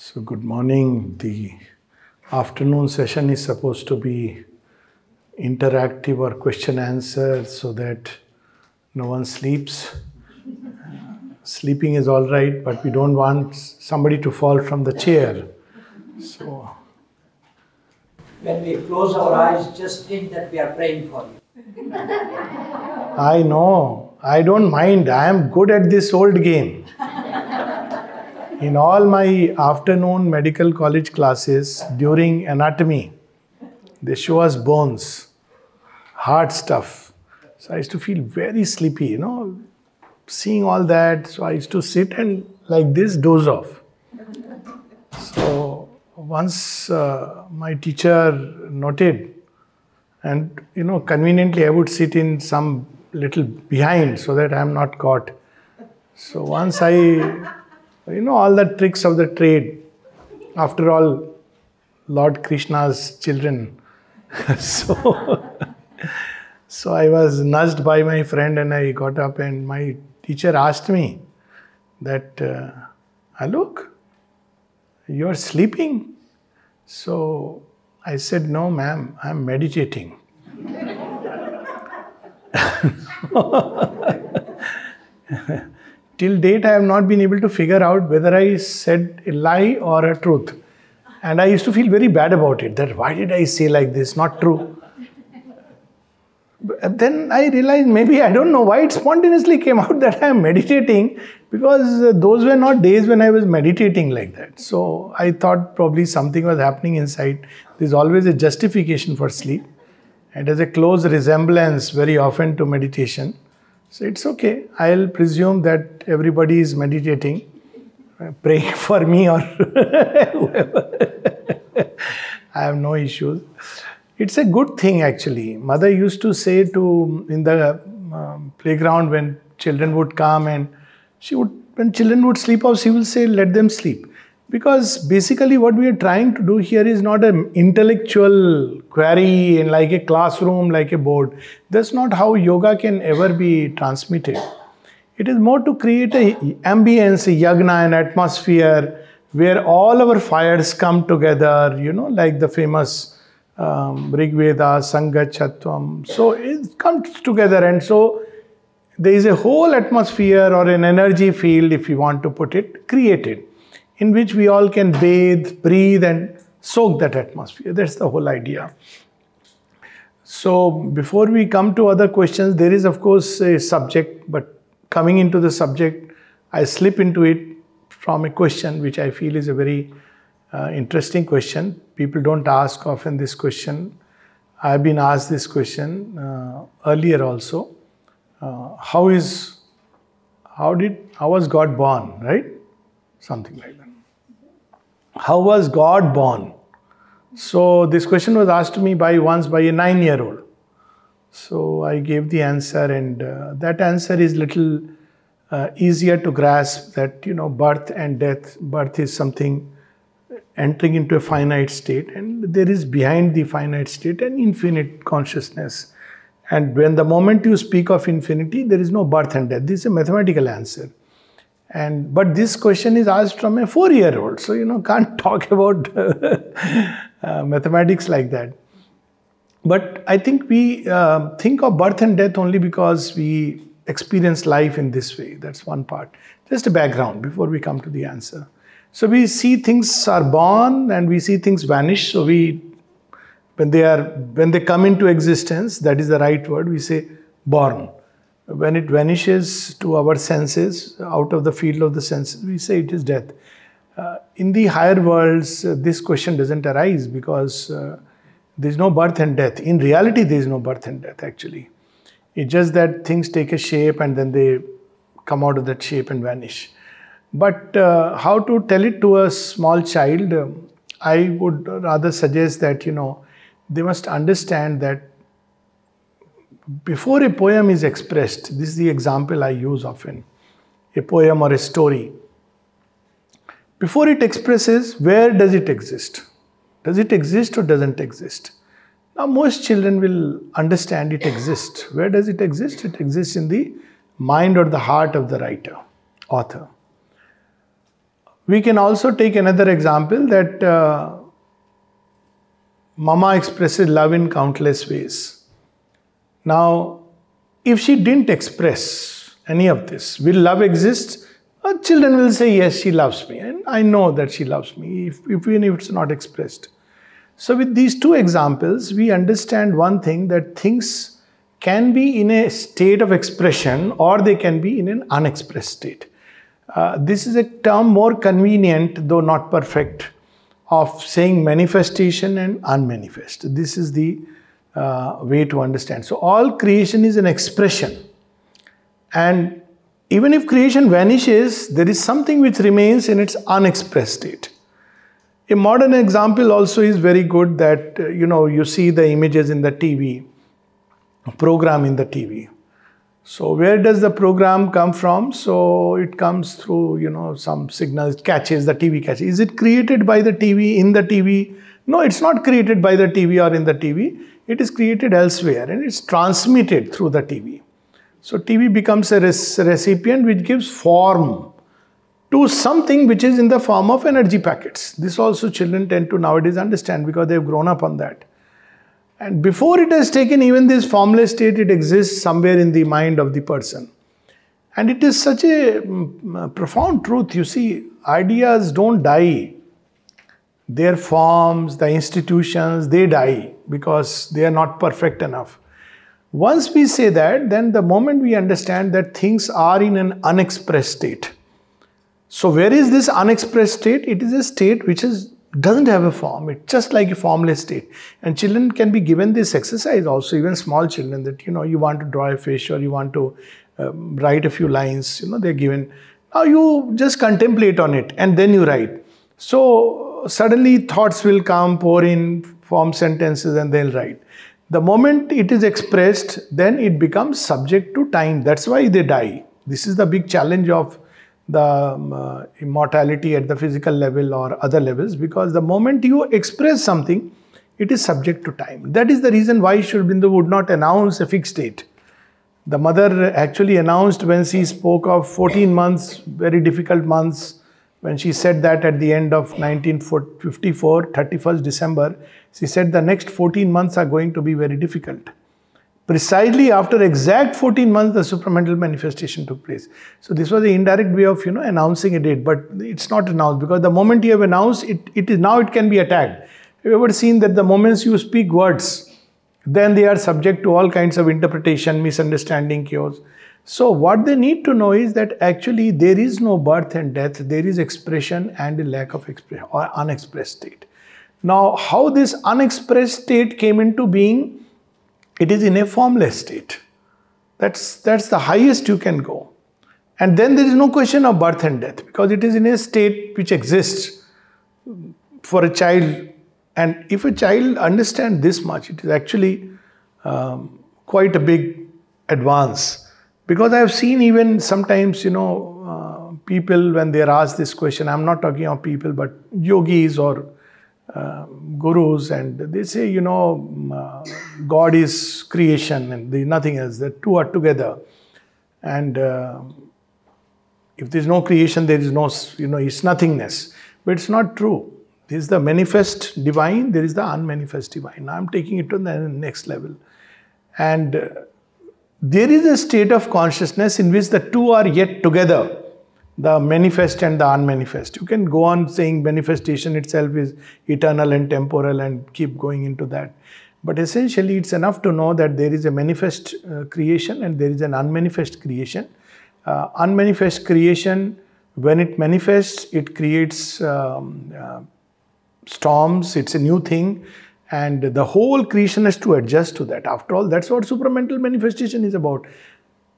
So good morning. The afternoon session is supposed to be interactive or question answer so that no one sleeps. Sleeping is all right, but we don't want somebody to fall from the chair. So when we close our eyes, just think that we are praying for you. I know. I don't mind. I am good at this old game. In all my afternoon medical college classes during anatomy, they show us bones, hard stuff. So I used to feel very sleepy, seeing all that. So I used to sit and like this doze off. So once my teacher noted, and conveniently I would sit in some little behind so that I am not caught. So once all the tricks of the trade. After all, Lord Krishna's children. So I was nudged by my friend and I got up and my teacher asked me that, Alok, you are sleeping? So I said, no ma'am, I am meditating. Till date, I have not been able to figure out whether I said a lie or a truth. And I used to feel very bad about it, that why did I say like this, not true. But then I realized maybe, I don't know why it spontaneously came out that I am meditating, because those were not days when I was meditating like that. So I thought probably something was happening inside. There's always a justification for sleep. It has a close resemblance very often to meditation. So it's okay. I'll presume that everybody is meditating, praying for me or whoever. I have no issues. It's a good thing actually. Mother used to say in the playground when children would come and when children would sleep off, she will say, let them sleep. Because basically what we are trying to do here is not an intellectual query in like a classroom, like a board. That's not how yoga can ever be transmitted. It is more to create an ambience, a yagna, an atmosphere where all our fires come together, like the famous Rig Veda, Sangachatvam. So it comes together, and so there is a whole atmosphere or an energy field, if you want to put it, created, in which we all can bathe, breathe and soak that atmosphere. That's the whole idea. So before we come to other questions, there is of course a subject, but coming into the subject, I slip into it from a question which I feel is a very interesting question. People don't ask often this question. I've been asked this question earlier also. How was God born, right? Something like that. How was God born? So this question was asked to me once by a 9-year-old. So I gave the answer, and that answer is little easier to grasp, that birth and death. Birth is something entering into a finite state, and there is behind the finite state an infinite consciousness. And when the moment you speak of infinity, there is no birth and death. This is a mathematical answer. But this question is asked from a 4-year-old, so can't talk about mathematics like that. But I think we think of birth and death only because we experience life in this way. That's one part. Just a background before we come to the answer. So we see things are born and we see things vanish. So when they come into existence, that is the right word, we say born. When it vanishes to our senses, out of the field of the senses, we say it is death. In the higher worlds, this question doesn't arise because there is no birth and death. In reality, there is no birth and death actually. It's just that things take a shape and then they come out of that shape and vanish. But how to tell it to a small child, I would rather suggest that, they must understand that before a poem is expressed, this is the example I use often, a poem or a story. Before it expresses, where does it exist? Does it exist or doesn't exist? Now most children will understand it exists. Where does it exist? It exists in the mind or the heart of the writer, author. We can also take another example that Mama expresses love in countless ways. Now, if she didn't express any of this, will love exist? Children will say, yes, she loves me. And I know that she loves me, even if it's not expressed. So with these two examples, we understand one thing, that things can be in a state of expression or they can be in an unexpressed state. This is a term more convenient, though not perfect, of saying manifestation and unmanifest. This is the way to understand. So all creation is an expression. And even if creation vanishes, there is something which remains in its unexpressed state. A modern example also is very good, that you see the images in the TV, program in the TV. So where does the program come from? So it comes through, some signals, catches, the TV catches. Is it created by the TV, in the TV? No, it's not created by the TV or in the TV. It is created elsewhere and it's transmitted through the TV. So TV becomes a recipient which gives form to something which is in the form of energy packets. This also children tend to nowadays understand because they've grown up on that. And before it has taken even this formless state, it exists somewhere in the mind of the person. And it is such a profound truth. You see, ideas don't die. Their forms, the institutions, they die because they are not perfect enough. Once we say that, then the moment we understand that things are in an unexpressed state. So where is this unexpressed state? It is a state which doesn't have a form. It's just like a formless state. And children can be given this exercise also, even small children, that you want to draw a fish or you want to write a few lines, they're given. Now you just contemplate on it and then you write. So suddenly thoughts will come, pour in, form sentences and they'll write. The moment it is expressed, then it becomes subject to time. That's why they die. This is the big challenge of the immortality at the physical level or other levels, because the moment you express something, it is subject to time. That is the reason why Sri Aurobindo would not announce a fixed date. The mother actually announced when she spoke of 14 months, very difficult months, when she said that at the end of 1954, 31st December, she said the next 14 months are going to be very difficult. Precisely after exact 14 months, the supramental manifestation took place. So this was the indirect way of, announcing a date, but it's not announced, because the moment you have announced, it can be attacked. Have you ever seen that the moments you speak words, then they are subject to all kinds of interpretation, misunderstanding, chaos. So what they need to know is that actually there is no birth and death, there is expression and a lack of expression or unexpressed state. Now, how this unexpressed state came into being, it is in a formless state. That's the highest you can go. And then there is no question of birth and death, because it is in a state which exists for a child. And if a child understands this much, it is actually quite a big advance. Because I have seen even sometimes, people when they are asked this question, I'm not talking of people, but yogis or gurus, and they say, God is creation and there is nothing else. The two are together. And if there is no creation, there is no, it's nothingness. But it's not true. There is the manifest divine, there is the unmanifest divine. Now I'm taking it to the next level. And there is a state of consciousness in which the two are yet together, the manifest and the unmanifest. You can go on saying manifestation itself is eternal and temporal and keep going into that. But essentially, it's enough to know that there is a manifest creation and there is an unmanifest creation. Unmanifest creation, when it manifests, it creates storms, it's a new thing. And the whole creation has to adjust to that. After all, that's what supramental manifestation is about.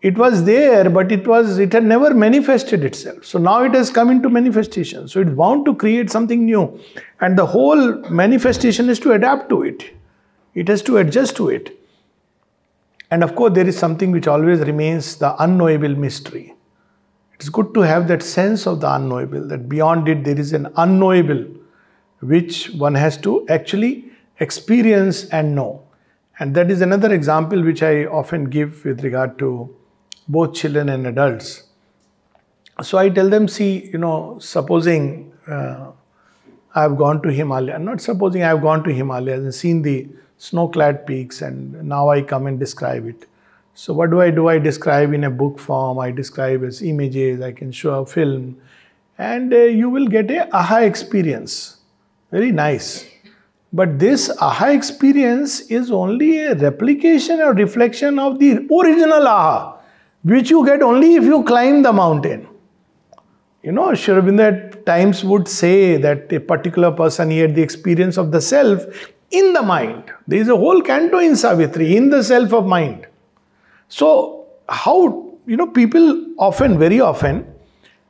It was there, but it had never manifested itself. So now it has come into manifestation. So it's bound to create something new. And the whole manifestation is to adapt to it. It has to adjust to it. And of course, there is something which always remains the unknowable mystery. It's good to have that sense of the unknowable, that beyond it there is an unknowable which one has to actually experience and know. And that is another example which I often give with regard to both children and adults. So I tell them, see, supposing I have gone to Himalaya, not supposing I have gone to Himalayas and seen the snow-clad peaks, and now I come and describe it. So what do? I describe in a book form, I describe as images, I can show a film, and you will get a aha experience. Very nice. But this aha experience is only a replication or reflection of the original aha, which you get only if you climb the mountain. Sri Aurobindo at times would say that a particular person, he had the experience of the self in the mind. There is a whole canto in Savitri, in the self of mind. So how, people often, very often,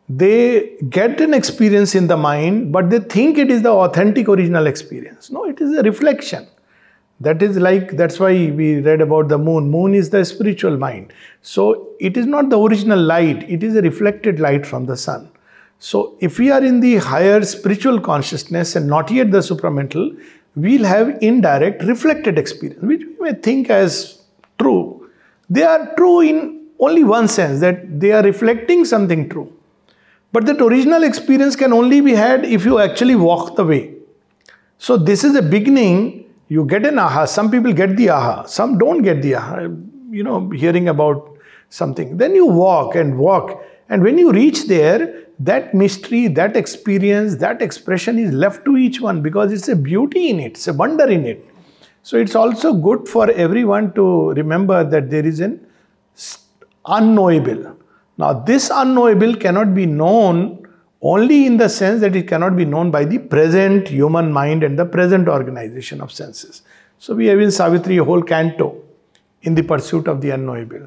they get an experience in the mind, but they think it is the authentic original experience. No, it is a reflection. That's why we read about the moon. Moon is the spiritual mind. So it is not the original light, it is a reflected light from the sun. So if we are in the higher spiritual consciousness and not yet the supramental, we'll have indirect reflected experience, which we may think as true. They are true in only one sense, that they are reflecting something true. But that original experience can only be had if you actually walk the way. So this is a beginning. You get an aha. Some people get the aha. Some don't get the aha. Hearing about something. Then you walk and walk. And when you reach there, that mystery, that experience, that expression is left to each one, because it's a beauty in it. It's a wonder in it. So it's also good for everyone to remember that there is an unknowable. Now, this unknowable cannot be known only in the sense that it cannot be known by the present human mind and the present organization of senses. So we have in Savitri a whole canto in the pursuit of the unknowable.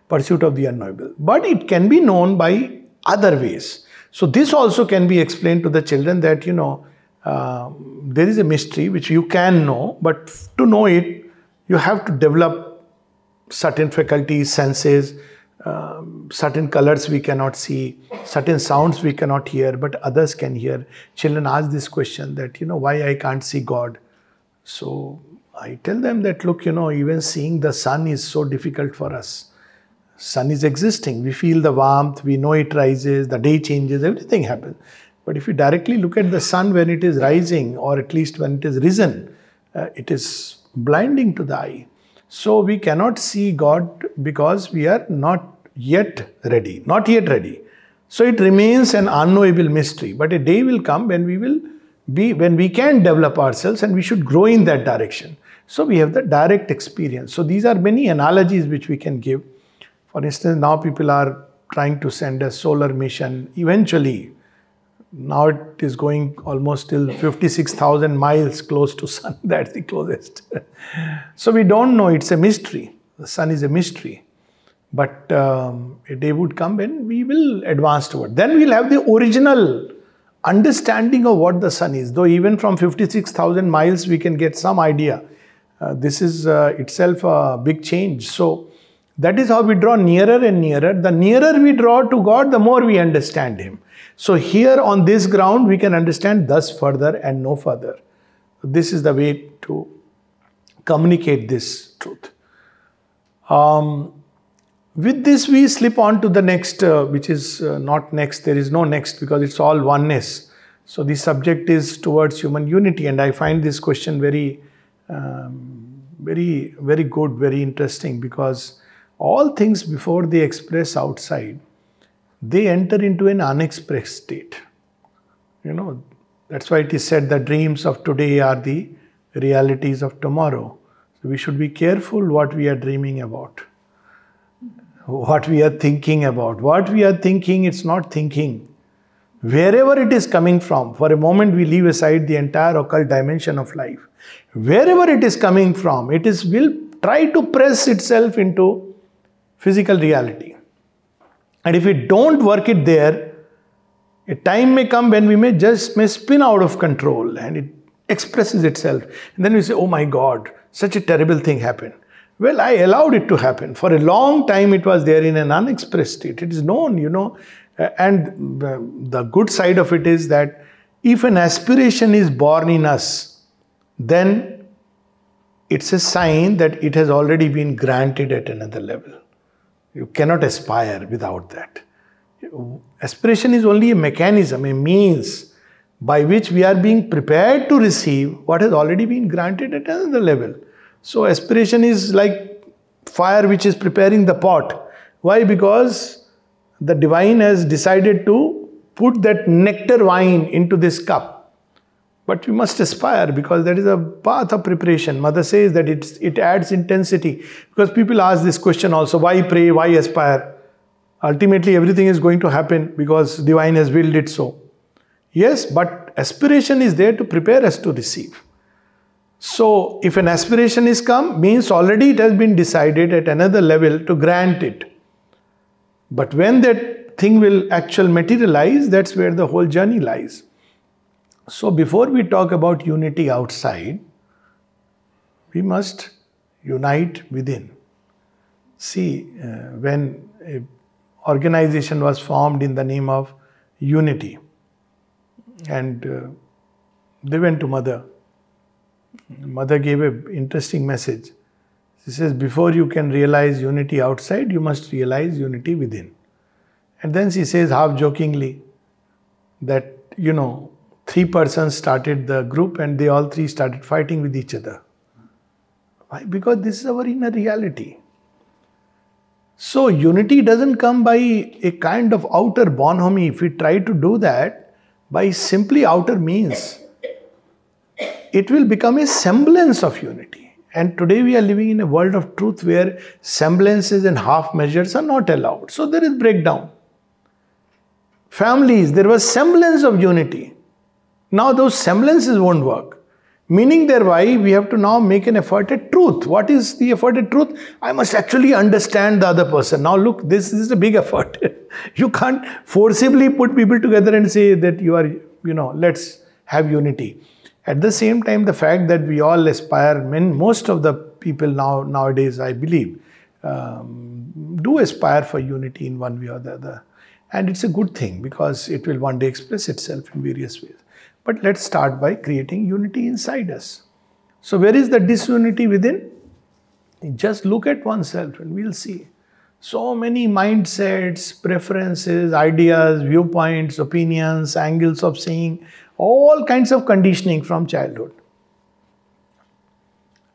Pursuit of the unknowable. But it can be known by other ways. So this also can be explained to the children that, there is a mystery which you can know, but to know it, you have to develop certain faculties, senses, certain colors we cannot see, certain sounds we cannot hear, but others can hear. Children ask this question that, why I can't see God? So I tell them that, look, even seeing the sun is so difficult for us. Sun is existing. We feel the warmth, we know it rises, the day changes, everything happens. But if you directly look at the sun when it is rising, or at least when it is risen, it is blinding to the eye. So we cannot see God because we are not yet ready. Not yet ready. So it remains an unknowable mystery. But a day will come when we can develop ourselves, and we should grow in that direction. So we have the direct experience. So these are many analogies which we can give. For instance, now people are trying to send a solar mission eventually. Now it is going almost till 56,000 miles close to sun. That's the closest. So we don't know. It's a mystery. The sun is a mystery. But a day would come when we will advance toward. Then we'll have the original understanding of what the sun is. Though even from 56,000 miles we can get some idea. This is itself a big change. So that is how we draw nearer and nearer. The nearer we draw to God, the more we understand Him. So here on this ground, we can understand thus further and no further. This is the way to communicate this truth. With this, we slip on to the next, which is not next. There is no next because it's all oneness. So the subject is towards human unity. And I find this question very, very good, very interesting, because all things before they express outside, they enter into an unexpressed state. That's why it is said the dreams of today are the realities of tomorrow. So we should be careful what we are dreaming about, what we are thinking about. What we are thinking, it's not thinking. Wherever it is coming from, for a moment we leave aside the entire occult dimension of life. Wherever it is coming from, it will try to press itself into physical reality. And if we don't work it there, a time may come when we may spin out of control and it expresses itself. And then we say, oh my God, such a terrible thing happened. Well, I allowed it to happen. For a long time it was there in an unexpressed state. It is known, and the good side of it is that if an aspiration is born in us, then it's a sign that it has already been granted at another level. You cannot aspire without that. Aspiration is only a mechanism, a means by which we are being prepared to receive what has already been granted at another level. So aspiration is like fire which is preparing the pot. Why? Because the divine has decided to put that nectar wine into this cup. But we must aspire, because that is a path of preparation. Mother says that it adds intensity. Because people ask this question also, why pray, why aspire? Ultimately everything is going to happen because divine has willed it so. Yes, but aspiration is there to prepare us to receive. So if an aspiration is come, means already it has been decided at another level to grant it. But when that thing will actually materialize, that's where the whole journey lies. So before we talk about unity outside, we must unite within. See, when an organization was formed in the name of unity, and they went to Mother. Mother gave an interesting message. She says, before you can realize unity outside, you must realize unity within. And then she says, half jokingly, that, 3 persons started the group and they all 3 started fighting with each other. Why? Because this is our inner reality. So unity doesn't come by a kind of outer bonhomie. If we try to do that by simply outer means, it will become a semblance of unity. And today we are living in a world of truth where semblances and half measures are not allowed. So there is breakdown. Families, there was semblance of unity. Now those semblances won't work. Meaning thereby, we have to now make an effort at truth. What is the effort at truth? I must actually understand the other person. Now look, this is a big effort. You can't forcibly put people together and say that you are, let's have unity. At the same time, the fact that we all aspire, most of the people nowadays, I believe, do aspire for unity in one way or the other. And it's a good thing because it will one day express itself in various ways. But let's start by creating unity inside us. So where is the disunity within? Just look at oneself and we'll see. So many mindsets, preferences, ideas, viewpoints, opinions, angles of seeing, all kinds of conditioning from childhood.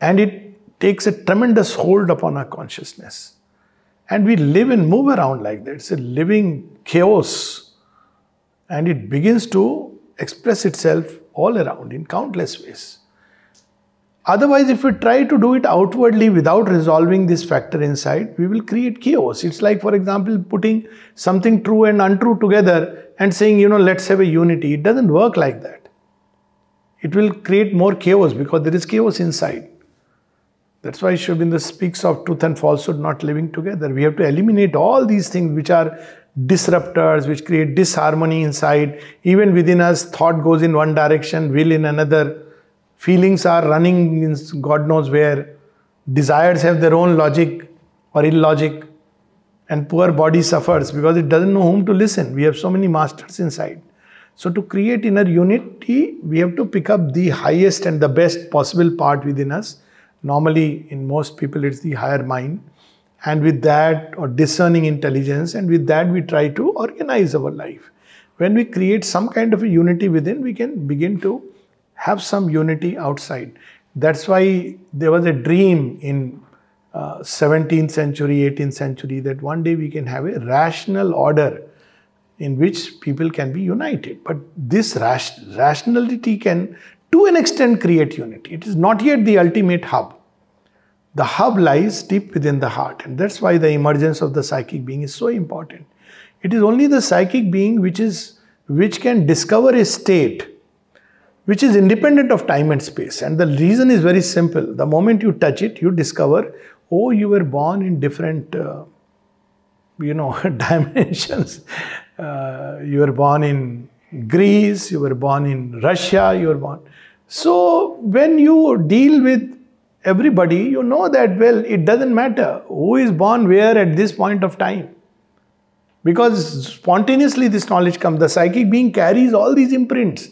And it takes a tremendous hold upon our consciousness. And we live and move around like that. It's a living chaos. And it begins to express itself all around in countless ways. Otherwise, if we try to do it outwardly without resolving this factor inside, we will create chaos. It's like, for example, putting something true and untrue together and saying, let's have a unity. It doesn't work like that. It will create more chaos because there is chaos inside. That's why Sri Aurobindo speaks of truth and falsehood not living together. We have to eliminate all these things which are disruptors, which create disharmony inside. Even within us, thought goes in one direction, will in another. Feelings are running in God knows where. Desires have their own logic or illogic. And poor body suffers because it doesn't know whom to listen. We have so many masters inside. So to create inner unity, we have to pick up the highest and the best possible part within us. Normally, in most people, it's the higher mind. And with that, or discerning intelligence, and with that we try to organize our life. When we create some kind of a unity within, we can begin to have some unity outside. That's why there was a dream in 17th century, 18th century, that one day we can have a rational order in which people can be united. But this rationality can, to an extent, create unity. It is not yet the ultimate hub. The hub lies deep within the heart, and that's why the emergence of the psychic being is so important. It is only the psychic being which can discover a state which is independent of time and space. And the reason is very simple. The moment you touch it, you discover, oh, you were born in different, dimensions. You were born in Greece, you were born in Russia, you were born. So when you deal with everybody, you know that, well, it doesn't matter who is born where at this point of time. Because spontaneously this knowledge comes. The psychic being carries all these imprints.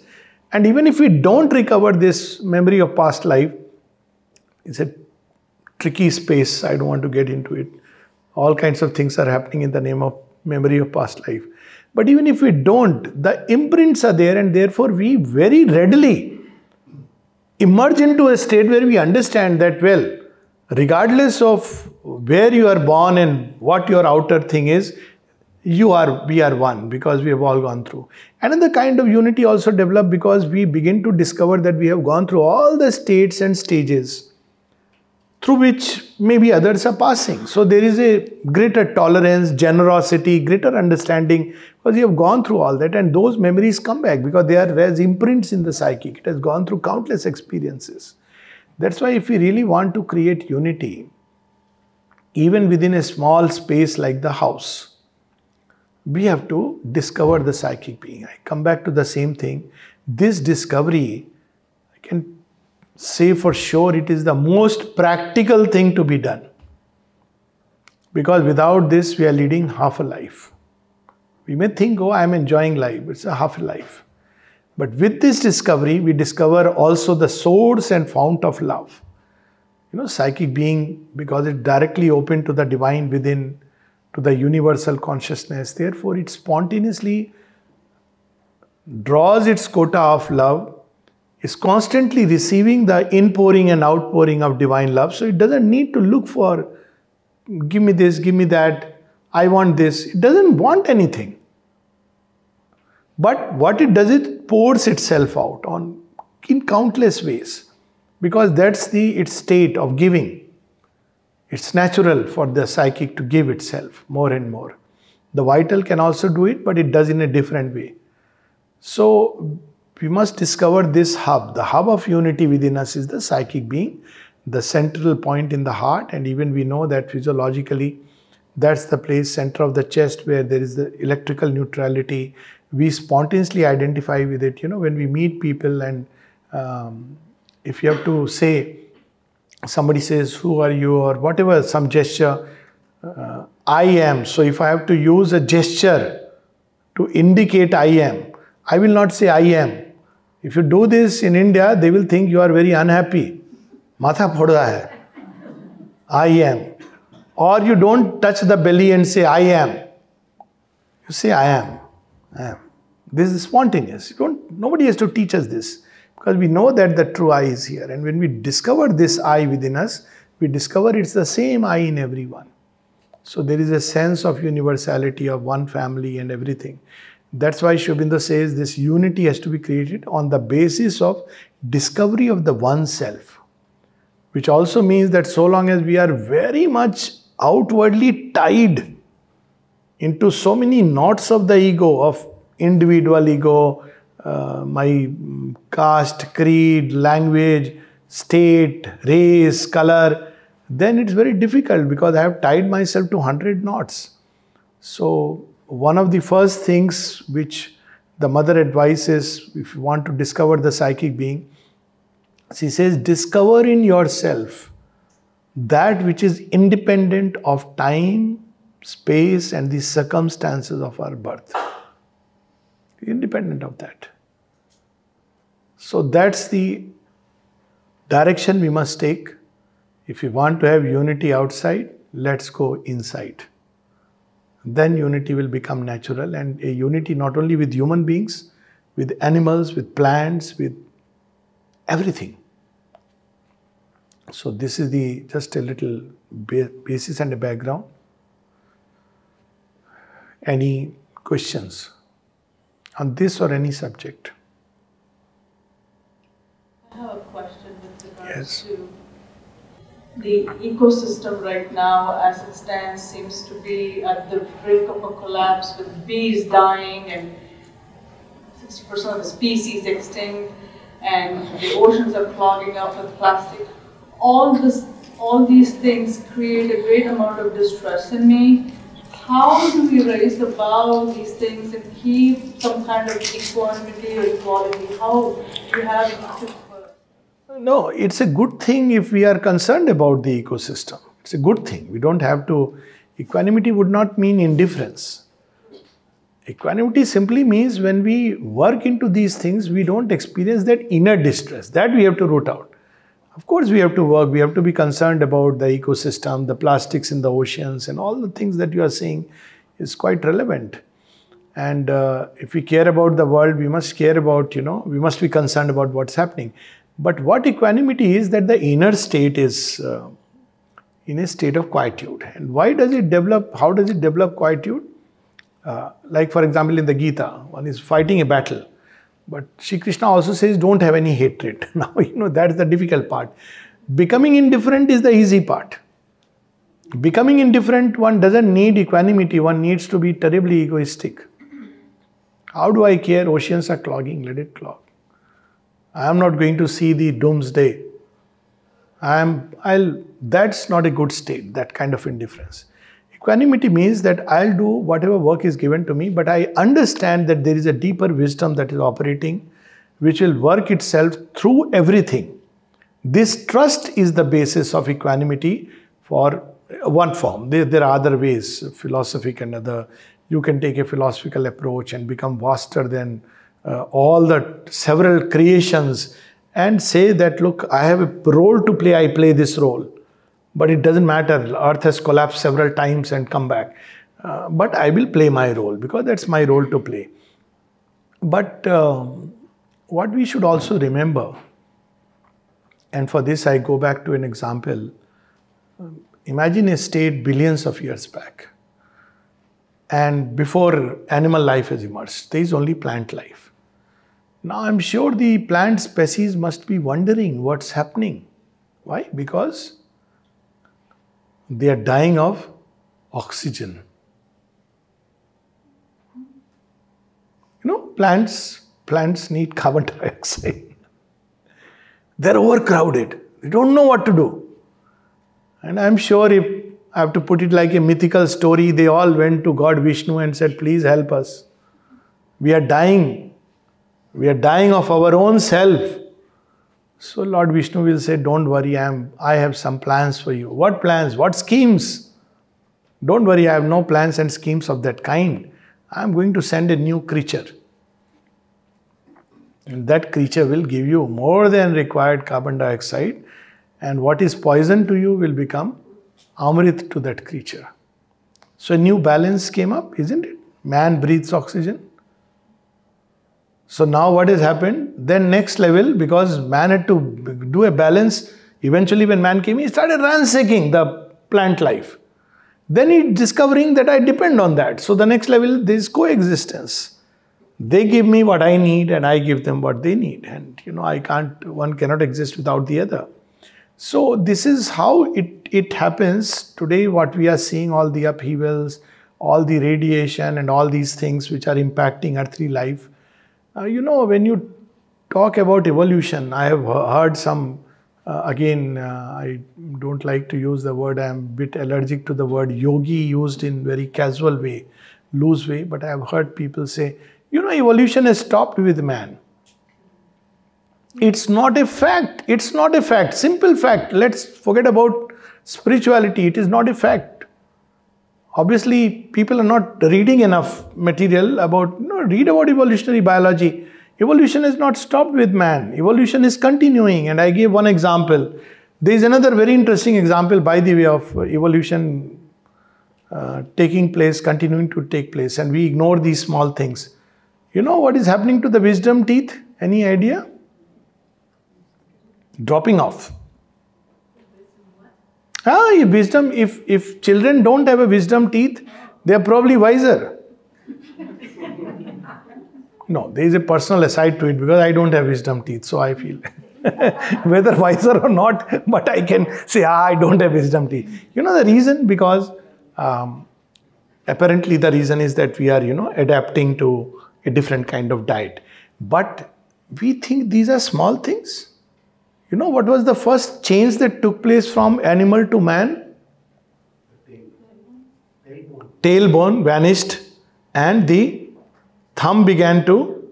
And even if we don't recover this memory of past life, it's a tricky space. I don't want to get into it. All kinds of things are happening in the name of memory of past life. But even if we don't, the imprints are there, and therefore we very readily emerge into a state where we understand that, well, regardless of where you are born and what your outer thing is, we are one, because we have all gone through. Another kind of unity also developed because we begin to discover that we have gone through all the states and stages through which maybe others are passing. So there is a greater tolerance, generosity, greater understanding, because you have gone through all that, and those memories come back because they are as imprints in the psychic. It has gone through countless experiences. That's why if we really want to create unity, even within a small space like the house, we have to discover the psychic being. I come back to the same thing. This discovery, I can say for sure, it is the most practical thing to be done. Because without this, we are leading half a life. We may think, oh, I am enjoying life. It's a half a life. But with this discovery, we discover also the source and fount of love. Psychic being, because it's directly open to the divine within, to the universal consciousness. Therefore, it spontaneously draws its quota of love, is constantly receiving the inpouring and outpouring of divine love. So it doesn't need to look for, give me this, give me that, I want this. It doesn't want anything. But what it does, it pours itself out in countless ways. Because that's its state of giving. It's natural for the psychic to give itself more and more. The vital can also do it, but it does in a different way. So we must discover this hub. The hub of unity within us is the psychic being, the central point in the heart, and even we know that physiologically that's the place, center of the chest, where there is the electrical neutrality. We spontaneously identify with it. When we meet people, and if you have to say, somebody says, who are you, or whatever, some gesture, I am. So if I have to use a gesture to indicate I am, I will not say I am. If you do this in India, they will think you are very unhappy. Matha phoda hai. I am. Or you don't touch the belly and say I am. You say I am. I am. This is spontaneous. Nobody has to teach us this. Because we know that the true I is here. And when we discover this I within us, we discover it's the same I in everyone. So there is a sense of universality of one family and everything. That's why Sri Aurobindo says this unity has to be created on the basis of discovery of the one self. Which also means that so long as we are very much outwardly tied into so many knots of the ego, of individual ego, my caste, creed, language, state, race, color, then it's very difficult because I have tied myself to 100 knots. So one of the first things which the mother advises, if you want to discover the psychic being, she says, discover in yourself that which is independent of time, space, and the circumstances of our birth. Independent of that. So that's the direction we must take. If we want to have unity outside, let's go inside. Then unity will become natural, and a unity not only with human beings, with animals, with plants, with everything. So this is just a little basis and a background. Any questions on this or any subject? I have a question with regards Yes. to the ecosystem right now as it stands seems to be at the brink of a collapse, with bees dying and 60% of the species extinct, and the oceans are clogging up with plastic. All these things create a great amount of distress in me. How do we raise above these things and keep some kind of equanimity or equality? How do you have it? No, it's a good thing if we are concerned about the ecosystem. It's a good thing. We don't have to. Equanimity would not mean indifference. Equanimity simply means when we work into these things, we don't experience that inner distress. That we have to root out. Of course, we have to work. We have to be concerned about the ecosystem, the plastics in the oceans, and all the things that you are saying is quite relevant. And if we care about the world, we must care about, we must be concerned about what's happening. But what equanimity is, that the inner state is in a state of quietude. And why does it develop? How does it develop quietude? Like for example, in the Gita, one is fighting a battle. But Shri Krishna also says, don't have any hatred. Now, that's the difficult part. Becoming indifferent is the easy part. Becoming indifferent, one doesn't need equanimity. One needs to be terribly egoistic. How do I care? Oceans are clogging. Let it clog. I am not going to see the doomsday. That's not a good state, that kind of indifference. Equanimity means that I'll do whatever work is given to me, but I understand that there is a deeper wisdom that is operating, which will work itself through everything. This trust is the basis of equanimity for one form. There are other ways, philosophic and other. You can take a philosophical approach and become vaster than all the several creations and say that, look, I have a role to play, I play this role. But it doesn't matter, Earth has collapsed several times and come back. But I will play my role because that's my role to play. But what we should also remember, and for this I go back to an example, imagine a state billions of years back. And before animal life has emerged, there is only plant life. Now I'm sure the plant species must be wondering what's happening. Why? Because they are dying of oxygen. Plants need carbon dioxide. They're overcrowded. They don't know what to do. And I'm sure if I have to put it like a mythical story, they all went to God Vishnu and said, please help us. We are dying. We are dying of our own self. So Lord Vishnu will say, don't worry, I have some plans for you. What plans? What schemes? Don't worry, I have no plans and schemes of that kind. I am going to send a new creature. And that creature will give you more than required carbon dioxide. And what is poison to you will become Amrit to that creature. So a new balance came up, isn't it? Man breathes oxygen. So now what has happened? Then next level, because man had to do a balance, eventually when man came, he started ransacking the plant life. Then he discovering that I depend on that. So the next level, there is coexistence. They give me what I need and I give them what they need. And one cannot exist without the other. So this is how it happens. Today what we are seeing, all the upheavals, all the radiation and all these things which are impacting earthly life. When you talk about evolution, I have heard some, I don't like to use the word, I am a bit allergic to the word yogi used in very casual way, loose way, but I have heard people say, evolution has stopped with man. It's not a fact. It's not a fact. Simple fact. Let's forget about spirituality. It is not a fact. Obviously, people are not reading enough material about, read about evolutionary biology. Evolution has not stopped with man. Evolution is continuing. And I gave one example. There is another very interesting example by the way of evolution taking place, continuing to take place. And we ignore these small things. You know what is happening to the wisdom teeth? Any idea? Dropping off. Wisdom, if children don't have a wisdom teeth, they are probably wiser. No, there is a personal aside to it because I don't have wisdom teeth, so I feel whether wiser or not, but I can say, I don't have wisdom teeth. You know the reason? Because apparently the reason is that we are, adapting to a different kind of diet. But we think these are small things. You know what was the first change that took place from animal to man? Tailbone vanished and the thumb began to,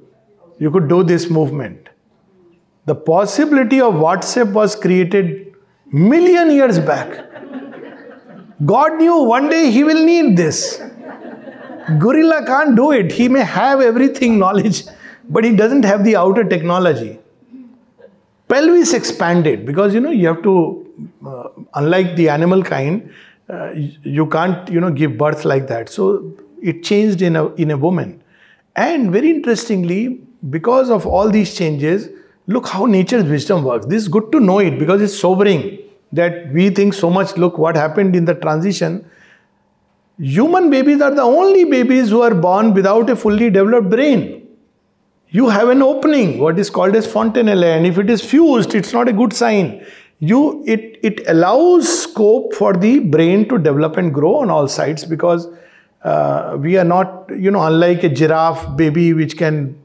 you could do this movement. The possibility of WhatsApp was created million years back. God knew one day he will need this. Gorilla can't do it. He may have everything knowledge, but he doesn't have the outer technology. Pelvis expanded because, you have to, unlike the animal kind, you can't, give birth like that. So it changed in a woman. And very interestingly, because of all these changes, look how nature's wisdom works. This is good to know it because it's sobering that we think so much, look what happened in the transition. Human babies are the only babies who are born without a fully developed brain. You have an opening, what is called as fontanelle, and if it is fused, it's not a good sign. It allows scope for the brain to develop and grow on all sides, because we are not, unlike a giraffe baby which can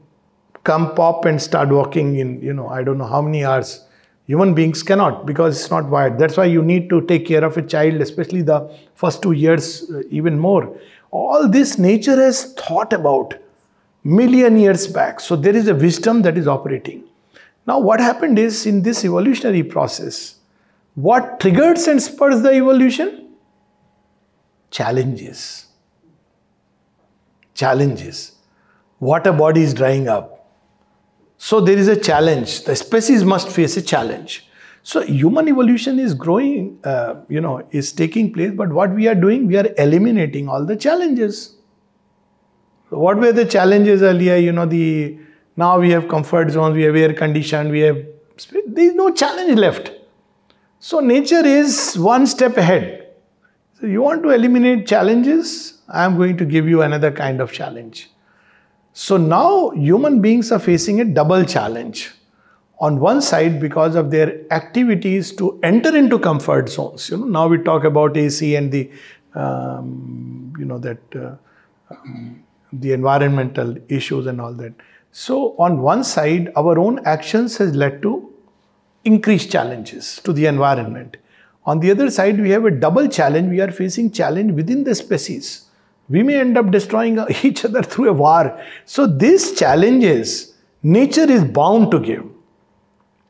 come pop and start walking in, I don't know how many hours. Human beings cannot, because it's not wired. That's why you need to take care of a child, especially the first 2 years, even more. All this nature has thought about million years back. So there is a wisdom that is operating. Now what happened is, in this evolutionary process, what triggers and spurs the evolution? Challenges. Challenges. Water body is drying up. So there is a challenge. The species must face a challenge. So human evolution is growing, is taking place. But what we are doing, we are eliminating all the challenges. So what were the challenges earlier? Now we have comfort zones, we have air conditioned, there is no challenge left. So nature is one step ahead. So you want to eliminate challenges? I am going to give you another kind of challenge. So now human beings are facing a double challenge. On one side, because of their activities to enter into comfort zones. Now we talk about AC and the environmental issues and all that. So on one side, our own actions has led to increased challenges to the environment. On the other side, we have a double challenge. We are facing challenge within the species. We may end up destroying each other through a war. So these challenges, nature is bound to give.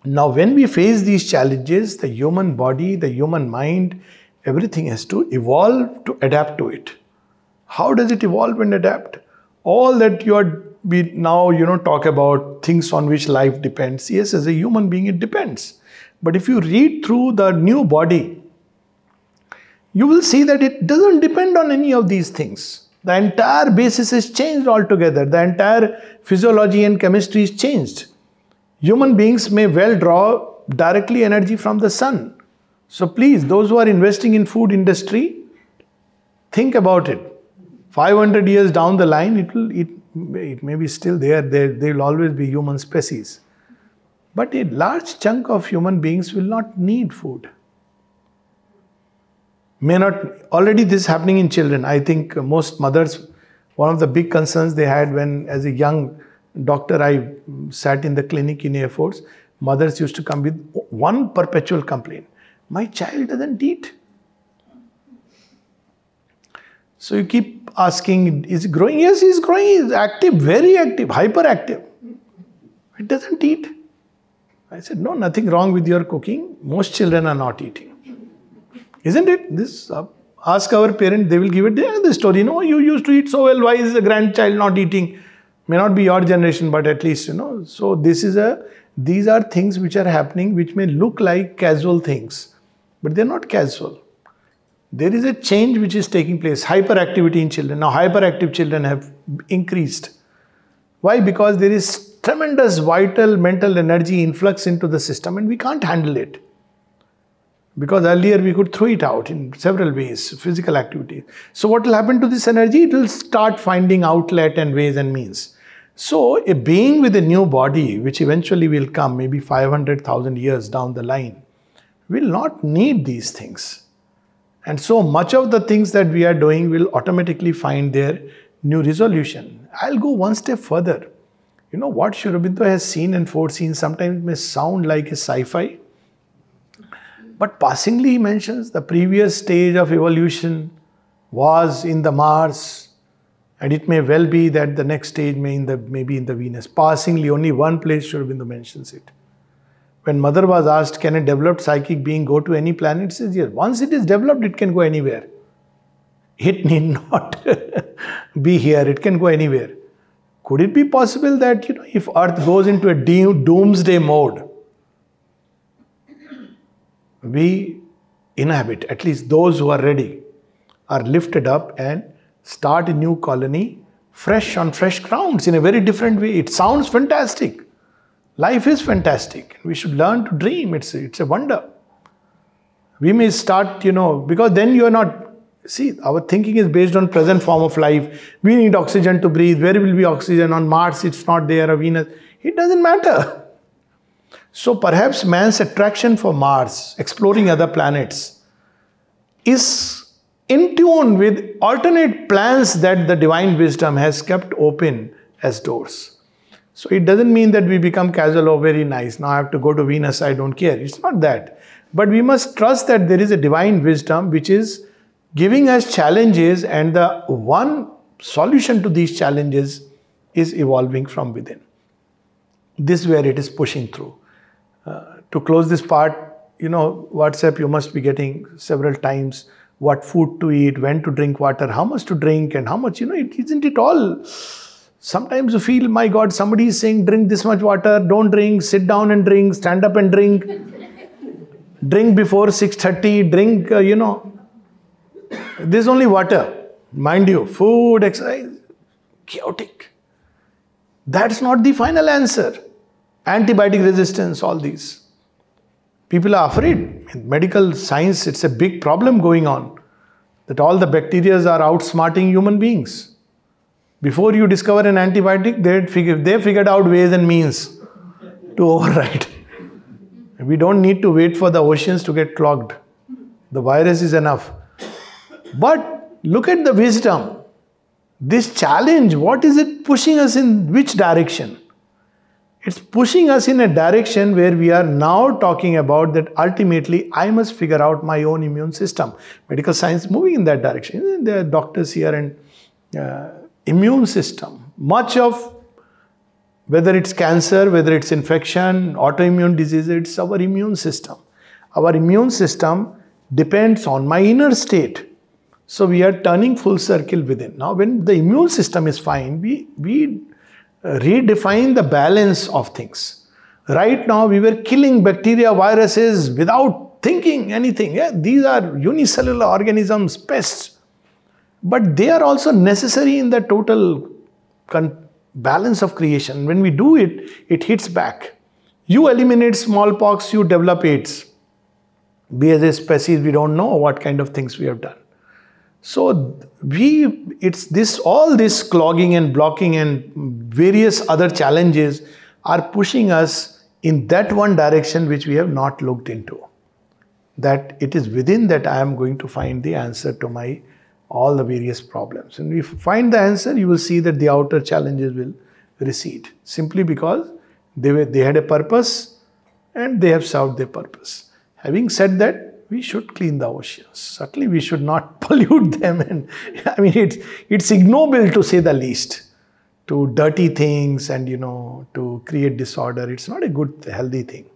Now when we face these challenges, the human body, the human mind, everything has to evolve to adapt to it. How does it evolve and adapt? All that we now talk about things on which life depends. Yes, as a human being it depends. But if you read through the new body, you will see that it doesn't depend on any of these things. The entire basis is changed altogether. The entire physiology and chemistry is changed. Human beings may well draw directly energy from the sun. So please, those who are investing in food industry, think about it. 500 years down the line, it may be still there. There will always be human species. But a large chunk of human beings will not need food. May not, already this is happening in children. I think most mothers, one of the big concerns they had when, as a young doctor, I sat in the clinic in Air Force, mothers used to come with one perpetual complaint. My child doesn't eat. So you keep asking, is he growing? Yes, he's growing. He's active, very active, hyperactive. It doesn't eat. I said, no, nothing wrong with your cooking. Most children are not eating. Isn't it? This ask our parents, they will give it the story. No, you used to eat so well. Why is the grandchild not eating? May not be your generation, but at least, So these are things which are happening, which may look like casual things, but they're not casual. There is a change which is taking place. Hyperactivity in children. Now, hyperactive children have increased. Why? Because there is tremendous vital mental energy influx into the system and we can't handle it. Because earlier we could throw it out in several ways, physical activity. So what will happen to this energy? It will start finding outlet and ways and means. So a being with a new body, which eventually will come maybe 500,000 years down the line, will not need these things. And so much of the things that we are doing will automatically find their new resolution. I'll go one step further. What Sri Aurobindo has seen and foreseen sometimes may sound like a sci-fi. But passingly he mentions the previous stage of evolution was in the Mars, and it may well be that the next stage may be in the Venus. Passingly, only one place Sri Aurobindo mentions it. When Mother was asked, can a developed psychic being go to any planet? She says, yes. Once it is developed, it can go anywhere. It need not be here. It can go anywhere. Could it be possible that, if Earth goes into a doomsday mode, we inhabit, at least those who are ready, are lifted up and start a new colony fresh on fresh grounds in a very different way. It sounds fantastic. Life is fantastic. We should learn to dream. It's a wonder. We may start, because then you are not, see, our thinking is based on present form of life. We need oxygen to breathe. Where will be oxygen? On Mars, it's not there, or Venus. It doesn't matter. So perhaps man's attraction for Mars, exploring other planets, is in tune with alternate plans that the divine wisdom has kept open as doors. So it doesn't mean that we become casual or very nice. Now I have to go to Venus, I don't care. It's not that. But we must trust that there is a divine wisdom which is giving us challenges, and the one solution to these challenges is evolving from within. This is where it is pushing through. To close this part, WhatsApp you must be getting several times. What food to eat, when to drink water, how much to drink, and how much, isn't it all? Sometimes you feel, my God, somebody is saying, drink this much water, don't drink, sit down and drink, stand up and drink, drink before 6:30, drink, This is only water, mind you, food, exercise, chaotic. That's not the final answer. Antibiotic resistance, all these. People are afraid. In medical science, it's a big problem going on. That all the bacteria are outsmarting human beings. Before you discover an antibiotic, they figured out ways and means to override. We don't need to wait for the oceans to get clogged. The virus is enough. But look at the wisdom. This challenge, what is it pushing us in which direction? It's pushing us in a direction where we are now talking about that ultimately I must figure out my own immune system. Medical science moving in that direction. There are doctors here and immune system. Much of, whether it's cancer, whether it's infection, autoimmune disease, it's our immune system. Our immune system depends on my inner state. So we are turning full circle within. Now when the immune system is fine, we redefine the balance of things. Right now we were killing bacteria, viruses without thinking anything. Yeah? These are unicellular organisms, pests. But they are also necessary in the total balance of creation. When we do it, it hits back. You eliminate smallpox, you develop AIDS. We as a species, we don't know what kind of things we have done. So all this clogging and blocking and various other challenges are pushing us in that one direction which we have not looked into. That it is within that I am going to find the answer to all the various problems. And if you find the answer, you will see that the outer challenges will recede. Simply because they had a purpose and they have served their purpose. Having said that, we should clean the oceans. Certainly we should not pollute them. And it's ignoble to say the least. To dirty things and, to create disorder. It's not a good, healthy thing.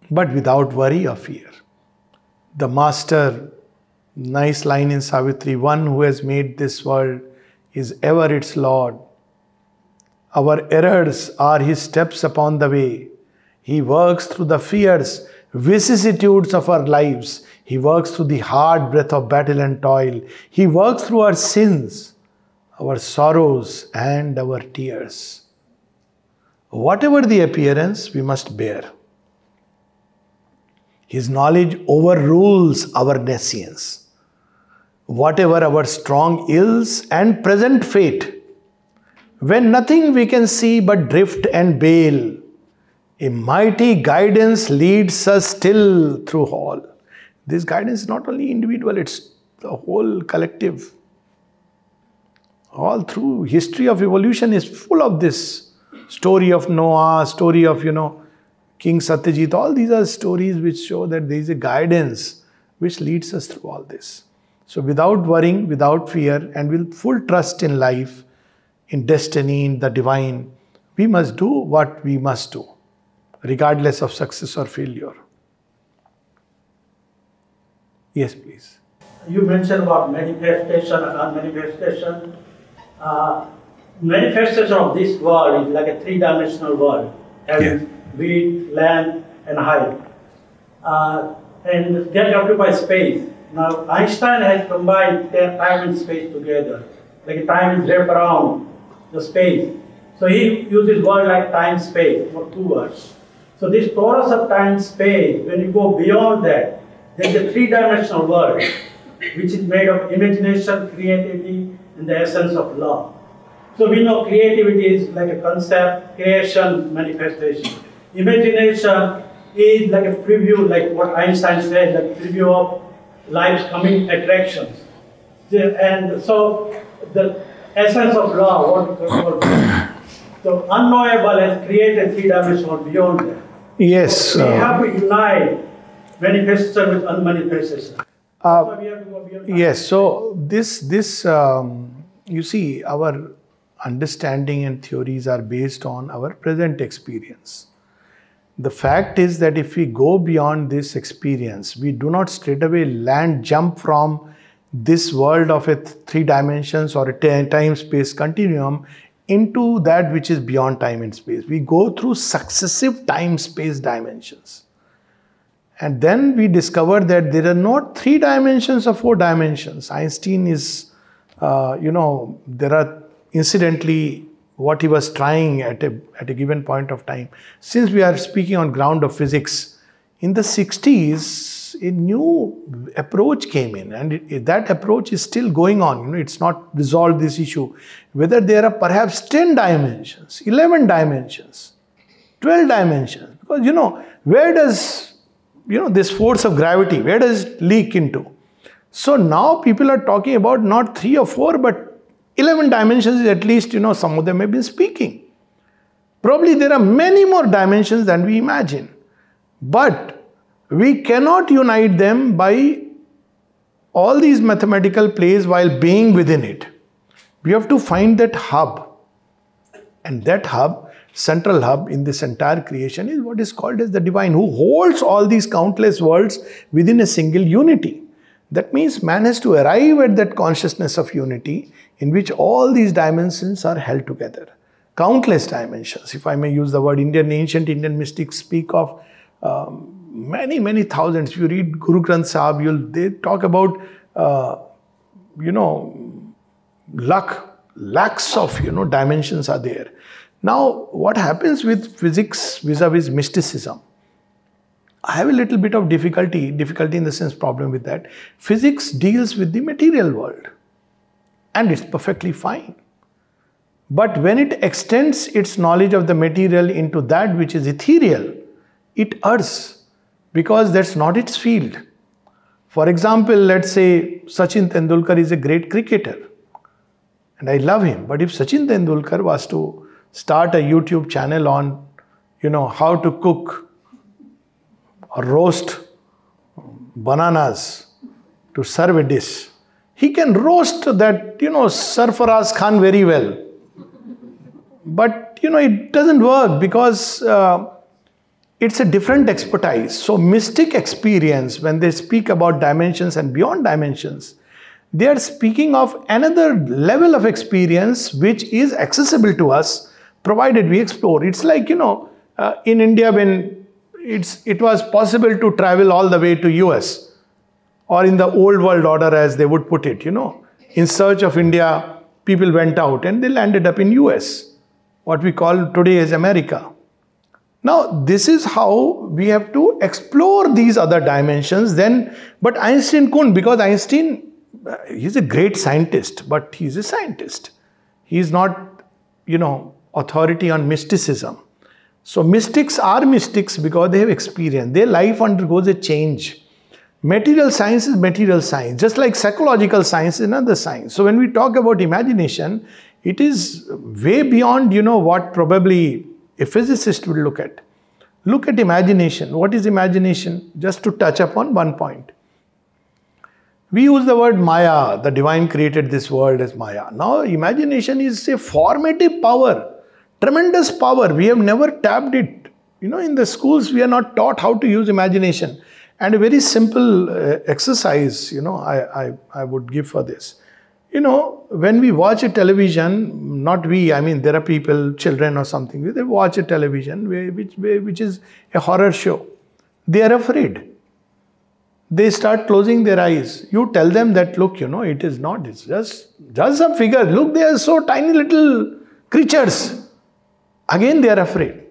But without worry or fear. The master, nice line in Savitri, one who has made this world is ever its Lord. Our errors are his steps upon the way. He works through the fierce vicissitudes of our lives. He works through the hard breath of battle and toil. He works through our sins, our sorrows and our tears. Whatever the appearance, we must bear. His knowledge overrules our nescience. Whatever our strong ills and present fate, when nothing we can see but drift and bail, a mighty guidance leads us still through all. This guidance is not only individual, it's the whole collective. All through history of evolution is full of this. Story of Noah, story of, King Satyajit. All these are stories which show that there is a guidance which leads us through all this. So without worrying, without fear, and with full trust in life, in destiny, in the divine, we must do what we must do, regardless of success or failure. Yes, please. You mentioned about manifestation and unmanifestation. Manifestation of this world is like a three-dimensional world, having width, length, and height. And that occupies space. Now, Einstein has combined their time and space together. Like time is wrapped around the space. So he uses word like time-space for two words. So this torus of time-space, when you go beyond that, there's a three-dimensional world, which is made of imagination, creativity, and the essence of love. So we know creativity is like a concept, creation, manifestation. Imagination is like a preview, like what Einstein said, like preview of life's coming attractions. And so the essence of love, what we call so unknowable has created three-dimensional beyond that. Yes. So we have to unite manifestation with unmanifestation. So we have to go beyond. Yes. So this you see, our understanding and theories are based on our present experience. The fact is that if we go beyond this experience, we do not straightaway jump from this world of a three dimensions or a time-space continuum into that which is beyond time and space. We go through successive time-space dimensions. And then we discover that there are not three dimensions or four dimensions. Einstein is, there are incidentally what he was trying at a given point of time. Since we are speaking on ground of physics, in the 60s, a new approach came in, and that approach is still going on. It's not resolved, this issue. Whether there are perhaps 10 dimensions, 11 dimensions, 12 dimensions. Because, where does, this force of gravity, where does it leak into? So now people are talking about not 3 or 4, but 11 dimensions, at least, some of them have been speaking. Probably there are many more dimensions than we imagine. But we cannot unite them by all these mathematical plays while being within it. We have to find that hub. And that hub, central hub in this entire creation, is what is called as the divine, who holds all these countless worlds within a single unity. That means man has to arrive at that consciousness of unity in which all these dimensions are held together. Countless dimensions. If I may use the word, ancient Indian mystics speak of many thousands. If you read Guru Granth Sahib, they talk about, lakhs of, dimensions are there. Now, what happens with physics vis-a-vis mysticism? I have a little bit of difficulty in the sense problem with that. Physics deals with the material world, and it's perfectly fine. But when it extends its knowledge of the material into that which is ethereal, it errs, because that's not its field. For example, let's say Sachin Tendulkar is a great cricketer, and I love him. But if Sachin Tendulkar was to start a YouTube channel on, how to cook or roast bananas to serve a dish, he can roast that, Sarfaraz Khan very well. But, it doesn't work because it's a different expertise. So mystic experience, when they speak about dimensions and beyond dimensions, they are speaking of another level of experience which is accessible to us, provided we explore. It's like, in India, when it was possible to travel all the way to US, or in the old world order, as they would put it, in search of India, people went out and they landed up in US, what we call today as America. Now, this is how we have to explore these other dimensions then. But Einstein couldn't, because Einstein, he's a great scientist, but he's a scientist. He's not, authority on mysticism. So mystics are mystics because they have experience. Their life undergoes a change. Material science is material science, just like psychological science is another science. So when we talk about imagination, it is way beyond, what probably a physicist will look at. Look at imagination. What is imagination? Just to touch upon one point. We use the word Maya. The divine created this world as Maya. Now, imagination is a formative power, tremendous power. We have never tapped it. In the schools, we are not taught how to use imagination. And a very simple exercise, I would give for this. When we watch a television, not we, there are people, children or something, they watch a television which is a horror show. They are afraid. they start closing their eyes. You tell them that, look, it is not, it's just some figure. Look, they are so tiny little creatures. Again, they are afraid.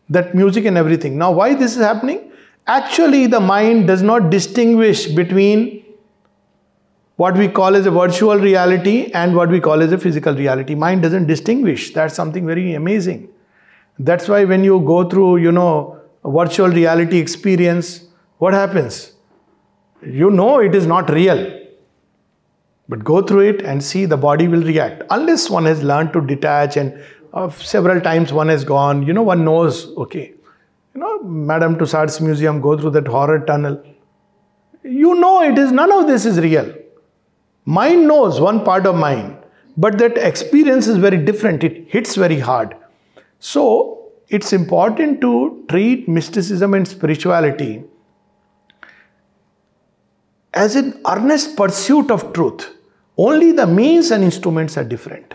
That music and everything. Now, why this is happening? Actually, the mind does not distinguish between what we call as a virtual reality and what we call as a physical reality. Mind doesn't distinguish. That's something very amazing. That's why when you go through, a virtual reality experience, what happens? You know it is not real. But go through it and see the body will react. Unless one has learned to detach and several times one has gone, one knows, okay. Madame Tussauds Museum, go through that horror tunnel. None of this is real. Mind knows one part of mind, but that experience is very different. It hits very hard. So, it's important to treat mysticism and spirituality as an earnest pursuit of truth. Only the means and instruments are different.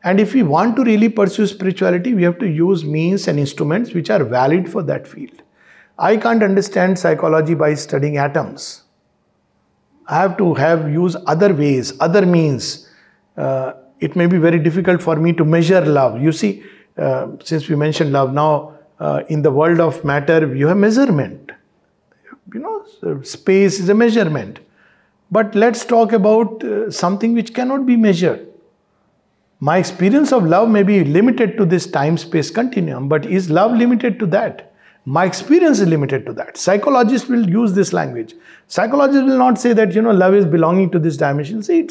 And if we want to really pursue spirituality, we have to use means and instruments which are valid for that field. I can't understand psychology by studying atoms. I have to use other ways, other means. It may be very difficult for me to measure love. You see, since we mentioned love, now in the world of matter, you have measurement. Space is a measurement. But let's talk about something which cannot be measured. My experience of love may be limited to this time-space continuum, but is love limited to that? My experience is limited to that. Psychologists will use this language. Psychologists will not say that, love is belonging to this dimension. Say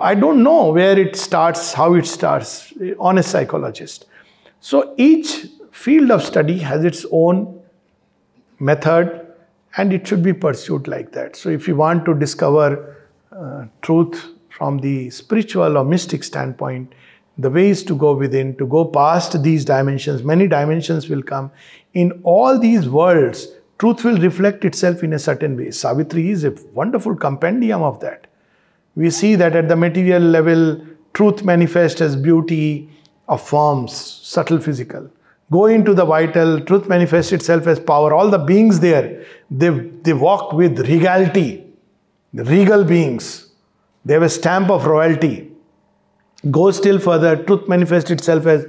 I don't know where it starts, how it starts, on a psychologist. So each field of study has its own method and it should be pursued like that. So if you want to discover truth from the spiritual or mystic standpoint, the way is to go within, to go past these dimensions. Many dimensions will come. In all these worlds, truth will reflect itself in a certain way. Savitri is a wonderful compendium of that. We see that at the material level, truth manifests as beauty of forms, subtle physical. Go into the vital, truth manifests itself as power. All the beings there, they walk with regality, the regal beings. They have a stamp of royalty. Go still further, truth manifests itself as,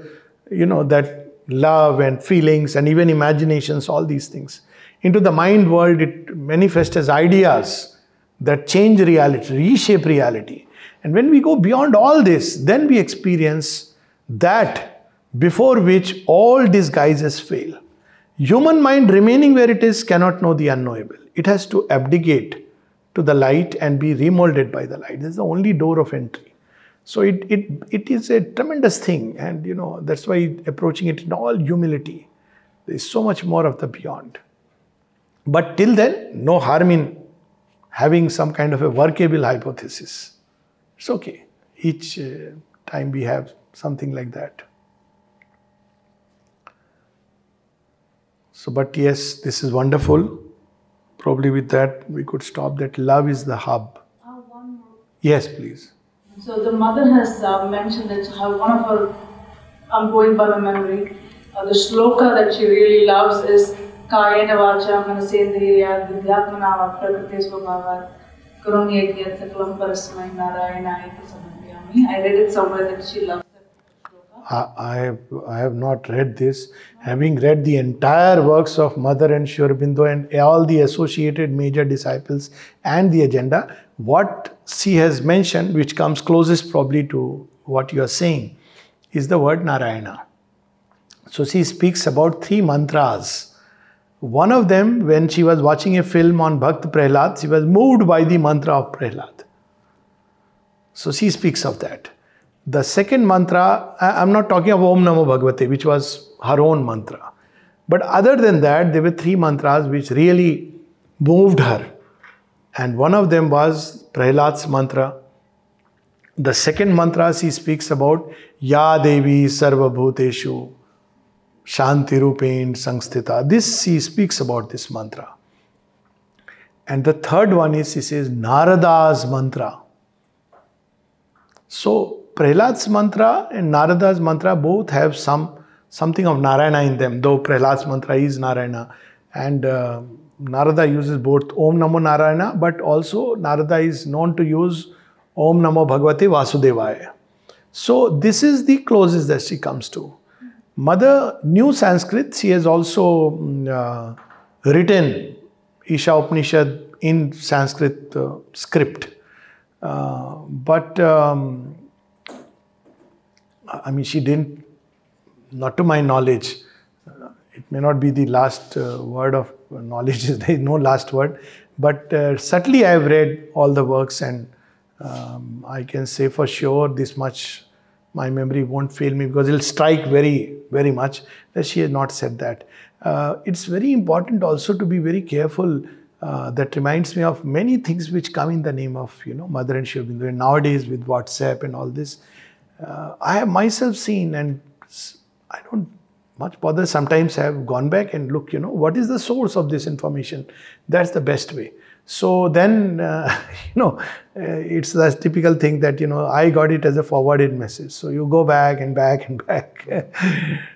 that love and feelings and even imaginations, all these things. Into the mind world, it manifests as ideas that change reality, reshape reality. And when we go beyond all this, then we experience that before which all disguises fail. Human mind remaining where it is cannot know the unknowable. It has to abdicate to the light and be remolded by the light. This is the only door of entry. So it is a tremendous thing, and that's why approaching it in all humility. There is so much more of the beyond. But till then, no harm in having some kind of a workable hypothesis. It's okay. Each time we have something like that. So, but yes, this is wonderful. Probably with that, we could stop that love is the hub. One more. Yes, please. So the mother has mentioned that how one of her, I'm going by my memory, the shloka that she really loves is Kayena Vacha Manasendriya Vidhyatmana Prakriti Swabhavat Karuni Yat Sakalam Parasmai Narayana Iti Samadhyami. I read it somewhere that she loves that shloka. I have not read this. Having read the entire works of Mother and Sri Aurobindo and all the associated major disciples and the agenda, what she has mentioned, which comes closest probably to what you are saying, is the word Narayana. So she speaks about 3 mantras. One of them, when she was watching a film on Bhakt Prahlad, she was moved by the mantra of Prahlad. So she speaks of that. The second mantra, I'm not talking of Om Namo Bhagavate, which was her own mantra. But other than that, there were 3 mantras which really moved her. And one of them was Prahlad's mantra. The second mantra she speaks about, Ya Devi Sarva Bhuteshu Shanti Rupen Sangsthita. This she speaks about this mantra. And the third one is, she says, Narada's mantra. So, Prahlad's mantra and Narada's mantra both have something of Narayana in them, though Prahlad's mantra is Narayana. And Narada uses both Om Namo Narayana, but also Narada is known to use Om Namo Bhagavate Vasudevaya. So this is the closest that she comes to. Mother knew Sanskrit. She has also written Isha Upanishad in Sanskrit script. But I mean, she didn't, not to my knowledge, it may not be the last word of knowledge, there is no last word, but certainly I have read all the works, and I can say for sure this much, my memory won't fail me, because it will strike very, very much that she has not said that. It's very important also to be very careful. That reminds me of many things which come in the name of, Mother and Sri Aurobindo. And nowadays with WhatsApp and all this, I have myself seen, and I don't much bother. Sometimes I have gone back and look, what is the source of this information? That's the best way. So then, it's the typical thing that, I got it as a forwarded message. So you go back and back and back.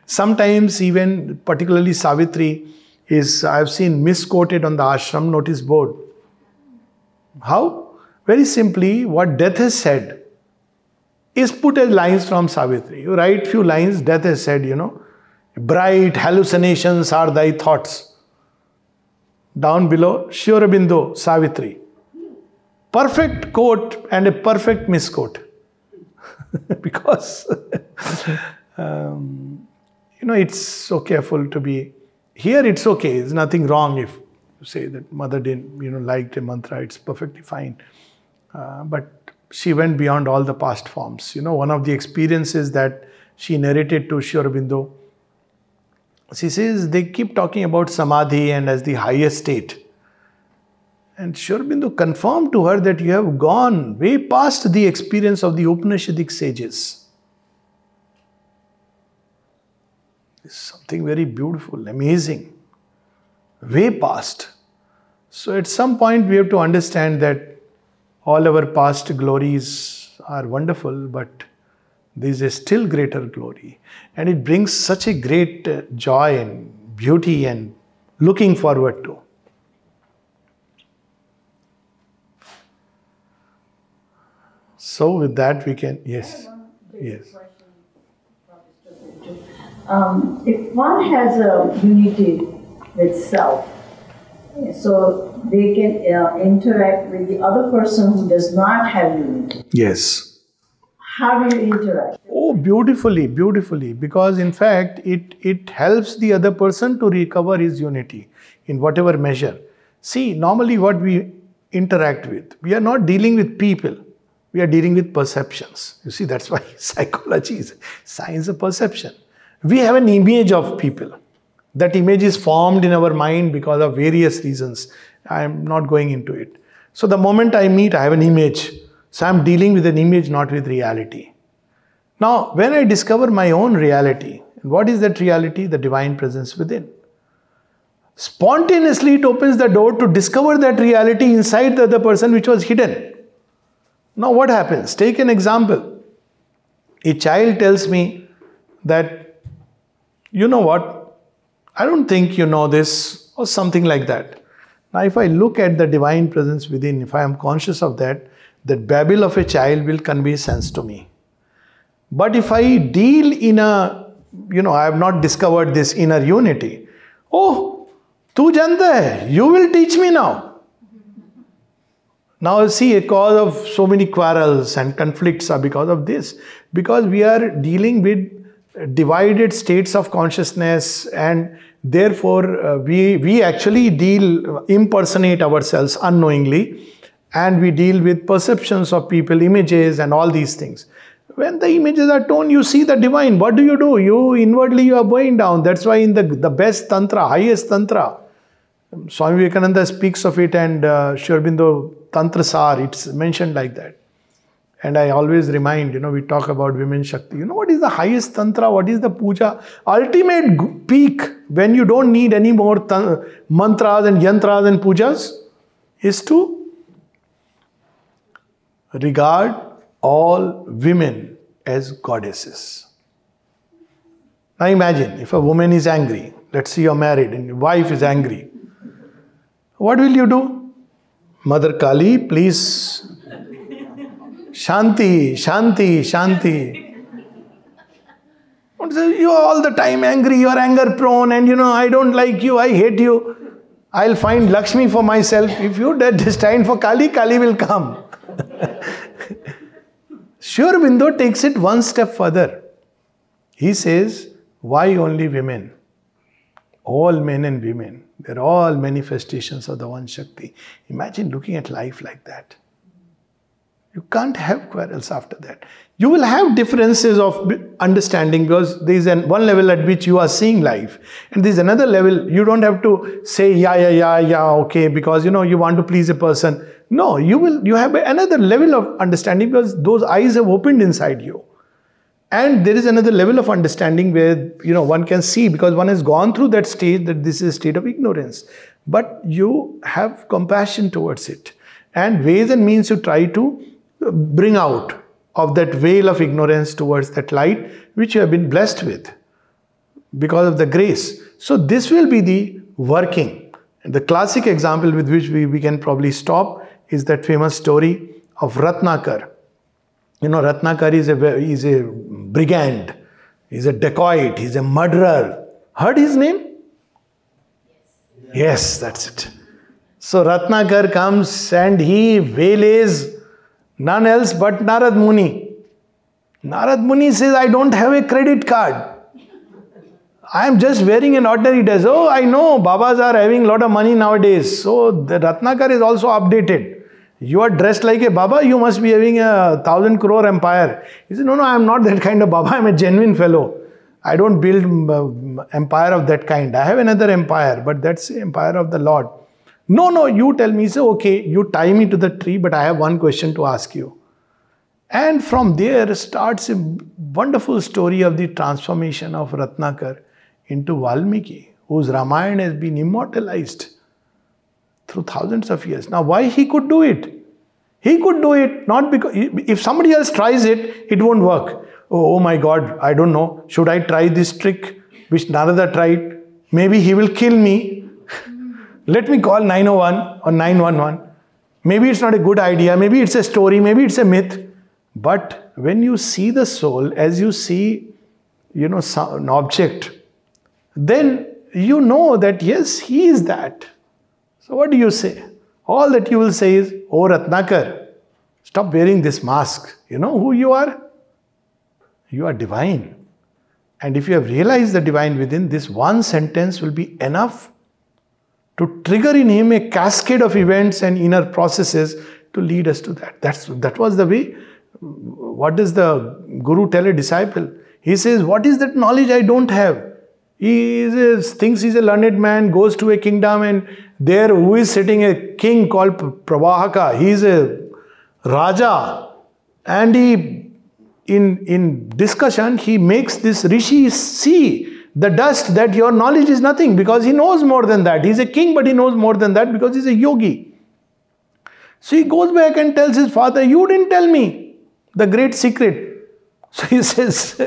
Sometimes even, particularly Savitri, I've seen misquoted on the ashram notice board. How? Very simply, what Death has said is put as lines from Savitri. You write few lines, Death has said, bright hallucinations are thy thoughts. Down below, Sri Aurobindo, Savitri. Perfect quote and a perfect misquote. Because, it's so careful to be. Here it's okay, there's nothing wrong if you say that Mother didn't, liked a mantra, it's perfectly fine. But she went beyond all the past forms. One of the experiences that she narrated to Sri Aurobindo, she says they keep talking about Samadhi and as the highest state. And Sri Aurobindo confirmed to her that you have gone way past the experience of the Upanishadic sages. It's something very beautiful, amazing, way past. So at some point we have to understand that all our past glories are wonderful, but there is a still greater glory. And it brings such a great joy and beauty and looking forward to. So with that we can, yes. Yes. If one has a unity with self, so they can interact with the other person who does not have unity. Yes. How do you interact? Oh, beautifully, beautifully. Because in fact, it helps the other person to recover his unity in whatever measure. See, normally what we interact with, we are not dealing with people. We are dealing with perceptions. You see, that's why psychology is science of perception. We have an image of people. That image is formed in our mind because of various reasons. I am not going into it. So the moment I meet, I have an image. So I am dealing with an image, not with reality. Now, when I discover my own reality, what is that reality? The divine presence within. Spontaneously, it opens the door to discover that reality inside the other person which was hidden. Now, what happens? Take an example. A child tells me that, you know what? I don't think you know this, or something like that. Now, if I look at the divine presence within, if I am conscious of that babble of a child will convey sense to me. But if I deal in I have not discovered this inner unity. Oh, tu janta hai, you will teach me now. Now see, a cause of so many quarrels and conflicts are because of this. Because we are dealing with divided states of consciousness, and therefore we actually impersonate ourselves unknowingly, and we deal with perceptions of people, images and all these things. When the images are torn, you see the divine. What do? You inwardly you are going down. That's why in the best tantra, highest tantra, Swami Vivekananda speaks of it, and Sri Aurobindo Tantra Sar, it's mentioned like that. And I always remind, we talk about women Shakti. What is the highest tantra? What is the puja? Ultimate peak, when you don't need any more mantras and yantras and pujas, is to regard all women as goddesses. Now imagine if a woman is angry, let's say you're married and your wife is angry. What will you do? Mother Kali, please. Shanti, Shanti, Shanti. You are all the time angry, you are anger prone, and I don't like you, I hate you. I'll find Lakshmi for myself. If you destined for Kali, Kali will come. Sri Aurobindo takes it one step further. He says, why only women? All men and women, they're all manifestations of the one Shakti. Imagine looking at life like that. You can't have quarrels after that. You will have differences of understanding because there is one level at which you are seeing life. And there is another level, you don't have to say, yeah, okay, because you want to please a person. No, you have another level of understanding because those eyes have opened inside you. And there is another level of understanding where, one can see because one has gone through that stage that this is a state of ignorance. But you have compassion towards it. And ways and means you try to bring out of that veil of ignorance towards that light which you have been blessed with because of the grace. So this will be the working. And the classic example with which we can probably stop is that famous story of Ratnakar. Ratnakar is a brigand, he's a dacoit, he's a murderer. Heard his name? Yes, that's it. So Ratnakar comes and he waylays none else but Narad Muni. Narad Muni says, I don't have a credit card. I am just wearing an ordinary dress. Oh, I know, Babas are having a lot of money nowadays. So the Ratnakar is also updated. You are dressed like a Baba, you must be having a 1,000 crore empire. He said, no, I am not that kind of Baba, I am a genuine fellow. I don't build empire of that kind. I have another empire, but that's the empire of the Lord. No, you tell me. So, okay, you tie me to the tree, but I have one question to ask you. And from there starts a wonderful story of the transformation of Ratnakar into Valmiki, whose Ramayana has been immortalized through thousands of years. Now, why he could do it? He could do it not because, if somebody else tries it, it won't work. Oh my God, I don't know. Should I try this trick which Narada tried? Maybe he will kill me. Let me call 901 or 911. Maybe it's not a good idea. Maybe it's a story. Maybe it's a myth. But when you see the soul as you see, an object, then you know that yes, he is that. So what do you say? All that you will say is, oh Ratnakar, stop wearing this mask. You know who you are? You are divine. And if you have realized the divine within, this one sentence will be enough to trigger in him a cascade of events and inner processes to lead us to that. That was the way. What does the Guru tell a disciple? He says, what is that knowledge I don't have? He thinks he's a learned man, goes to a kingdom, and there who is sitting a king called Prabhahaka. He is a Raja, and in discussion he makes this rishi see the dust that your knowledge is nothing, because he knows more than that. He's a king, but he knows more than that because he's a yogi. So he goes back and tells his father, you didn't tell me the great secret. So he says,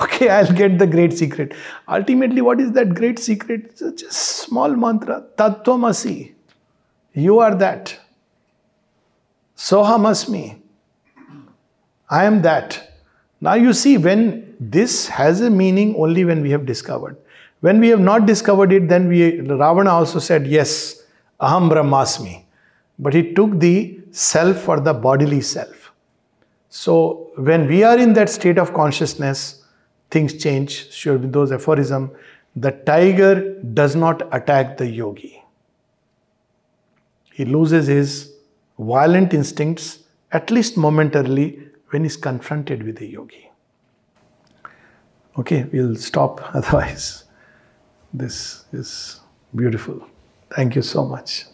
okay, I'll get the great secret. Ultimately, what is that great secret? It's just a small mantra, Tattvamasi. You are that. Sohamasmi. I am that. Now you see, when this has a meaning only when we have discovered. When we have not discovered it, then Ravana also said, yes, Aham Brahmasmi. But he took the self for the bodily self. So when we are in that state of consciousness, things change. Sure, with those aphorisms, the tiger does not attack the yogi. He loses his violent instincts, at least momentarily, when he's confronted with a yogi. Okay, we'll stop, otherwise this is beautiful. Thank you so much.